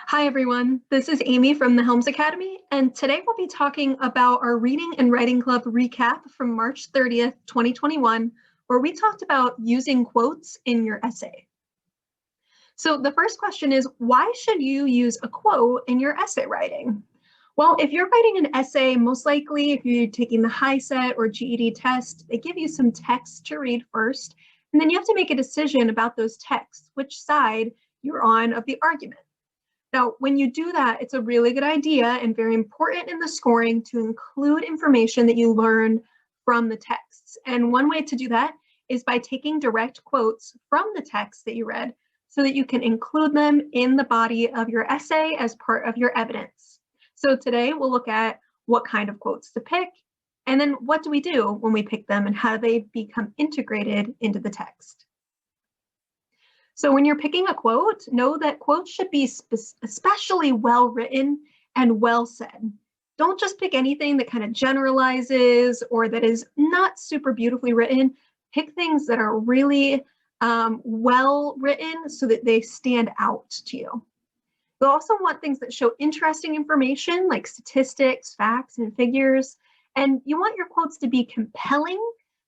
Hi everyone, this is Amy from the Helms Academy, and today we'll be talking about our Reading and Writing Club recap from March 30th, 2021, where we talked about using quotes in your essay. So the first question is, why should you use a quote in your essay writing? Well, if you're writing an essay, most likely if you're taking the HiSET or GED test, they give you some text to read first, and then you have to make a decision about those texts, which side you're on of the argument. Now, when you do that, it's a really good idea and very important in the scoring to include information that you learn from the texts. And one way to do that is by taking direct quotes from the text that you read so that you can include them in the body of your essay as part of your evidence. So today we'll look at what kind of quotes to pick, and then what do we do when we pick them and how do they become integrated into the text. So when you're picking a quote, know that quotes should be especially well written and well said. Don't just pick anything that kind of generalizes or that is not super beautifully written. Pick things that are really well written so that they stand out to you. You'll also want things that show interesting information like statistics, facts, and figures. And you want your quotes to be compelling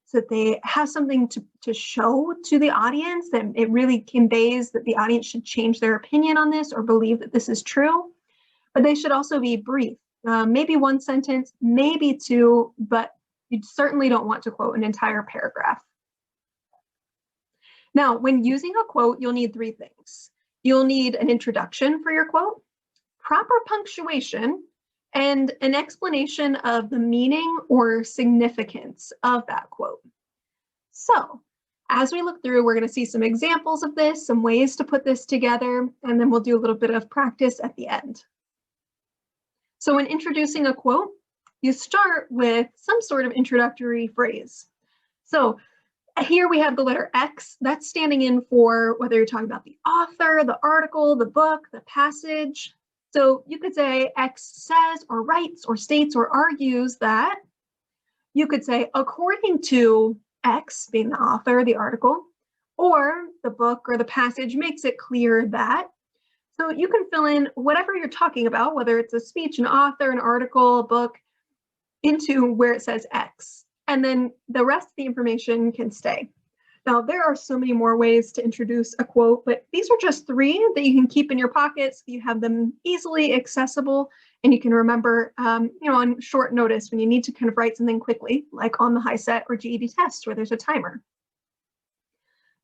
so that they have something to show to the audience, that it really conveys that the audience should change their opinion on this or believe that this is true. But they should also be brief, maybe one sentence, maybe two, but you certainly don't want to quote an entire paragraph. Now, when using a quote, you'll need three things. You'll need an introduction for your quote, proper punctuation, and an explanation of the meaning or significance of that quote. So, as we look through, we're going to see some examples of this, some ways to put this together, and then we'll do a little bit of practice at the end. So when introducing a quote, you start with some sort of introductory phrase. So here we have the letter X, that's standing in for whether you're talking about the author, the article, the book, the passage. So you could say X says or writes or states or argues that. You could say according to X, being the author, the article, or the book or the passage makes it clear that. So you can fill in whatever you're talking about, whether it's a speech, an author, an article, a book, into where it says X. And then the rest of the information can stay. Now, there are so many more ways to introduce a quote, but these are just three that you can keep in your pockets. You have them easily accessible, and you can remember, on short notice when you need to kind of write something quickly, like on the HiSET or GED test where there's a timer.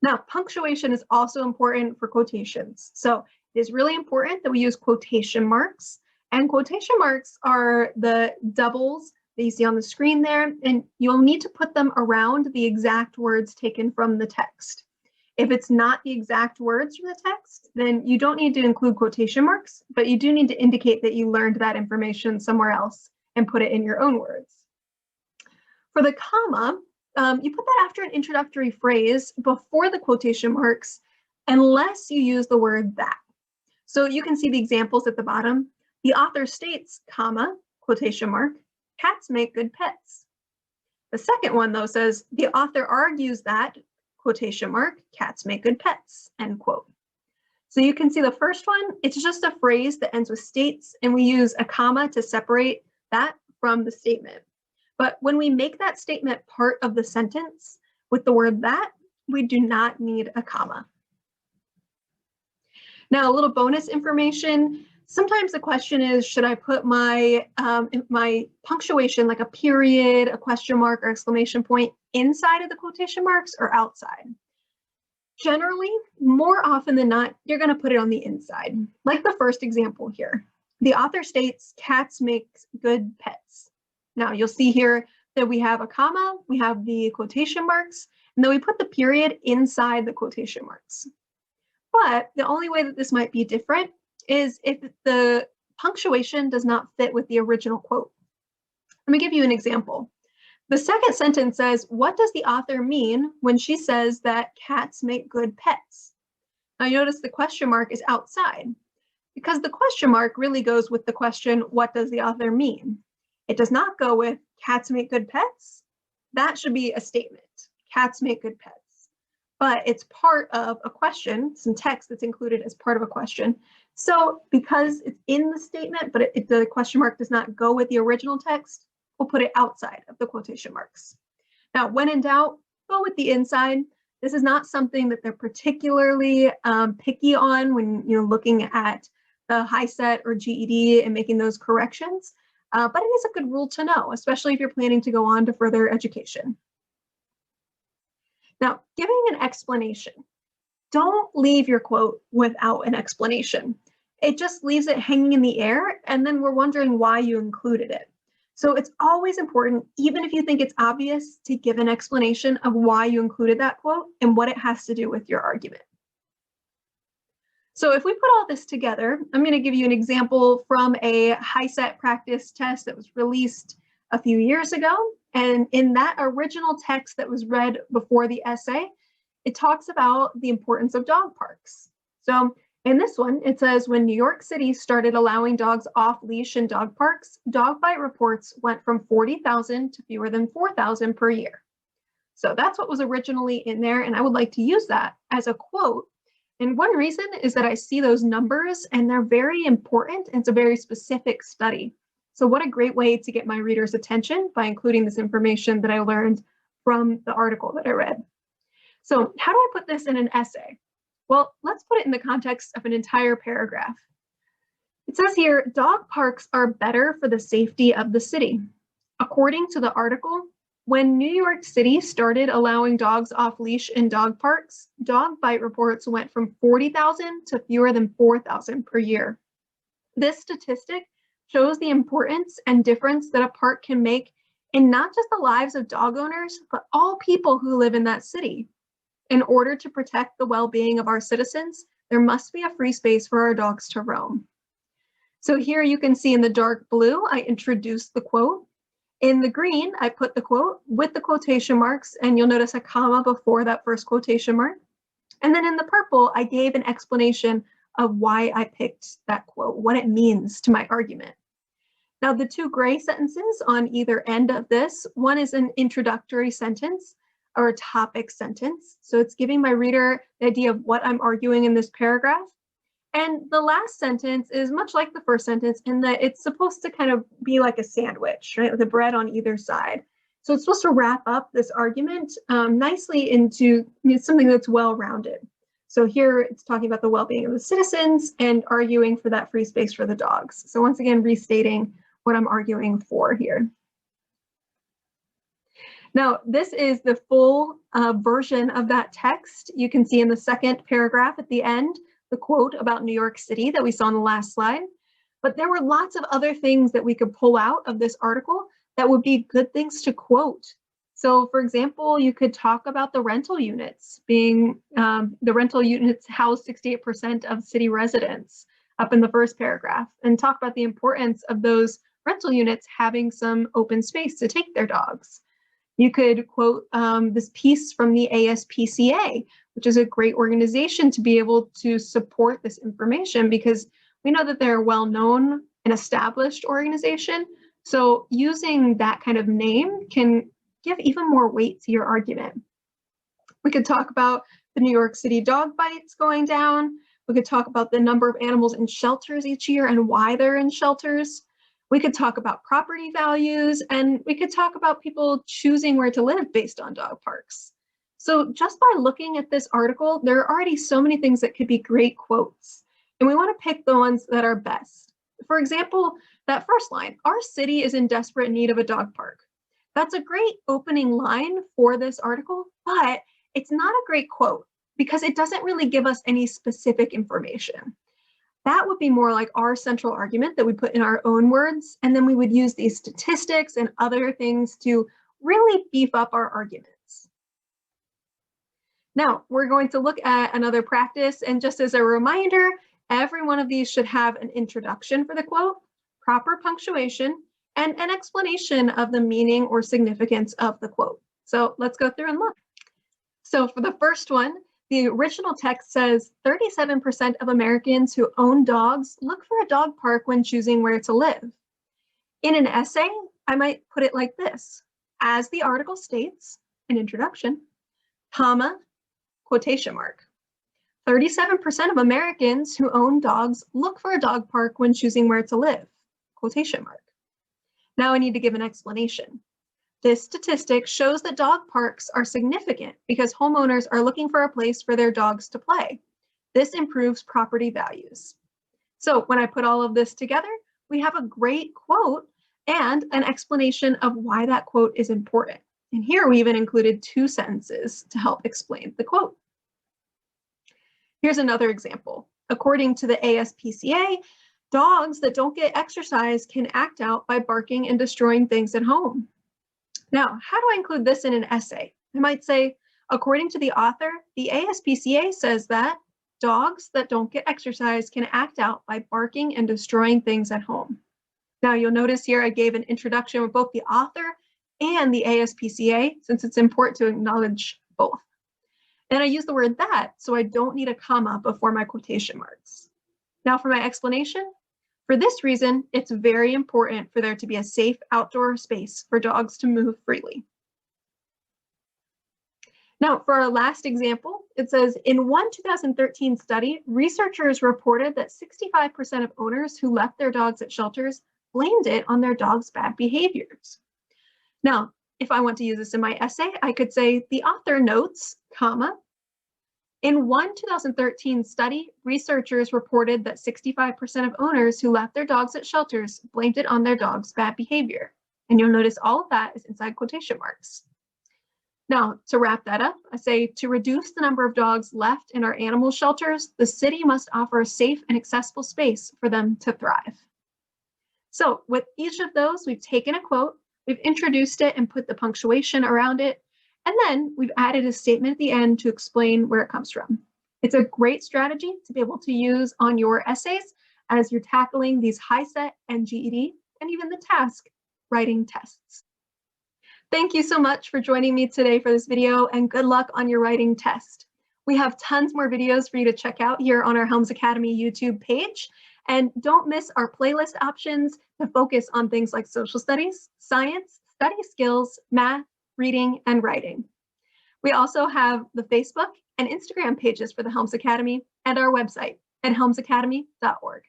Now, punctuation is also important for quotations. So it is really important that we use quotation marks, and quotation marks are the doubles that you see on the screen there, and you'll need to put them around the exact words taken from the text. If it's not the exact words from the text, then you don't need to include quotation marks, but you do need to indicate that you learned that information somewhere else and put it in your own words. For the comma, you put that after an introductory phrase before the quotation marks, unless you use the word that. So you can see the examples at the bottom. The author states, comma, quotation mark, cats make good pets. The second one, though, says the author argues that, quotation mark, cats make good pets, end quote. So you can see the first one, it's just a phrase that ends with states, and we use a comma to separate that from the statement. But when we make that statement part of the sentence with the word that, we do not need a comma. Now, a little bonus information. Sometimes the question is, should I put my punctuation, like a period, a question mark, or exclamation point, inside of the quotation marks or outside? Generally, more often than not, you're going to put it on the inside, like the first example here. The author states, cats make good pets. Now, you'll see here that we have a comma, we have the quotation marks, and then we put the period inside the quotation marks. But the only way that this might be different is if the punctuation does not fit with the original quote. Let me give you an example. The second sentence says, what does the author mean when she says that cats make good pets? Now you notice the question mark is outside because the question mark really goes with the question, what does the author mean? It does not go with cats make good pets. That should be a statement. Cats make good pets. but it's part of a question, some text that's included as part of a question. So because it's in the statement, but the question mark does not go with the original text, we'll put it outside of the quotation marks. Now, when in doubt, go with the inside. This is not something that they're particularly picky on when you're looking at the HiSET or GED and making those corrections, but it is a good rule to know, especially if you're planning to go on to further education. Now, giving an explanation. Don't leave your quote without an explanation. It just leaves it hanging in the air, and then we're wondering why you included it. So it's always important, even if you think it's obvious, to give an explanation of why you included that quote and what it has to do with your argument. So if we put all this together, I'm going to give you an example from a HiSET practice test that was released a few years ago. And in that original text that was read before the essay, it talks about the importance of dog parks. So in this one, it says, when New York City started allowing dogs off leash in dog parks, dog bite reports went from 40,000 to fewer than 4,000 per year. So that's what was originally in there, and I would like to use that as a quote. And one reason is that I see those numbers and they're very important, and it's a very specific study. So what a great way to get my readers' attention by including this information that I learned from the article that I read. So how do I put this in an essay? Well, let's put it in the context of an entire paragraph. It says here, dog parks are better for the safety of the city. According to the article, when New York City started allowing dogs off leash in dog parks, dog bite reports went from 40,000 to fewer than 4,000 per year. This statistic shows the importance and difference that a park can make in not just the lives of dog owners, but all people who live in that city. In order to protect the well-being of our citizens, there must be a free space for our dogs to roam. So here you can see in the dark blue, I introduced the quote. In the green, I put the quote with the quotation marks, and you'll notice a comma before that first quotation mark. And then in the purple, I gave an explanation of why I picked that quote, what it means to my argument. Now, the two gray sentences on either end of this, one is an introductory sentence or a topic sentence. So it's giving my reader the idea of what I'm arguing in this paragraph. And the last sentence is much like the first sentence in that it's supposed to kind of be like a sandwich, right? With the bread on either side. So it's supposed to wrap up this argument nicely into something that's well-rounded. So here it's talking about the well-being of the citizens and arguing for that free space for the dogs. So once again, restating what I'm arguing for here. Now, this is the full version of that text. You can see in the second paragraph at the end, the quote about New York City that we saw in the last slide. But there were lots of other things that we could pull out of this article that would be good things to quote. So for example, you could talk about the rental units being, the rental units house 68% of city residents up in the first paragraph, and talk about the importance of those rental units having some open space to take their dogs. You could quote this piece from the ASPCA, which is a great organization to be able to support this information because we know that they're a well-known and established organization. So using that kind of name can give even more weight to your argument. We could talk about the New York City dog bites going down. We could talk about the number of animals in shelters each year and why they're in shelters. We could talk about property values, and we could talk about people choosing where to live based on dog parks. So just by looking at this article, there are already so many things that could be great quotes, and we want to pick the ones that are best. For example, that first line, our city is in desperate need of a dog park. That's a great opening line for this article, but it's not a great quote because it doesn't really give us any specific information. That would be more like our central argument that we put in our own words, and then we would use these statistics and other things to really beef up our arguments. Now, we're going to look at another practice, and just as a reminder, every one of these should have an introduction for the quote, proper punctuation, and an explanation of the meaning or significance of the quote. So let's go through and look. So for the first one, the original text says 37% of Americans who own dogs look for a dog park when choosing where to live. In an essay, I might put it like this. As the article states, an introduction, comma, quotation mark. 37% of Americans who own dogs look for a dog park when choosing where to live, quotation mark. Now I need to give an explanation. This statistic shows that dog parks are significant because homeowners are looking for a place for their dogs to play. This improves property values. So when I put all of this together, we have a great quote and an explanation of why that quote is important. And here we even included 2 sentences to help explain the quote. Here's another example. According to the ASPCA, dogs that don't get exercise can act out by barking and destroying things at home. Now, how do I include this in an essay? I might say, according to the author, the ASPCA says that dogs that don't get exercise can act out by barking and destroying things at home. Now, you'll notice here I gave an introduction with both the author and the ASPCA, since it's important to acknowledge both. And I use the word that, so I don't need a comma before my quotation marks. Now for my explanation. For this reason, it's very important for there to be a safe outdoor space for dogs to move freely. Now, for our last example, it says, in one 2013 study, researchers reported that 65% of owners who left their dogs at shelters blamed it on their dog's bad behaviors. Now, if I want to use this in my essay, I could say the author notes, comma, in one 2013 study, researchers reported that 65% of owners who left their dogs at shelters blamed it on their dog's bad behavior. And you'll notice all of that is inside quotation marks. Now, to wrap that up, I say to reduce the number of dogs left in our animal shelters, the city must offer a safe and accessible space for them to thrive. So with each of those, we've taken a quote, we've introduced it and put the punctuation around it, and then we've added a statement at the end to explain where it comes from. It's a great strategy to be able to use on your essays as you're tackling these HiSET and GED and even the TASC writing tests. Thank you so much for joining me today for this video, and good luck on your writing test. We have tons more videos for you to check out here on our Helms Academy YouTube page. And don't miss our playlist options to focus on things like social studies, science, study skills, math, reading, and writing. We also have the Facebook and Instagram pages for the Helms Academy and our website at helmsacademy.org.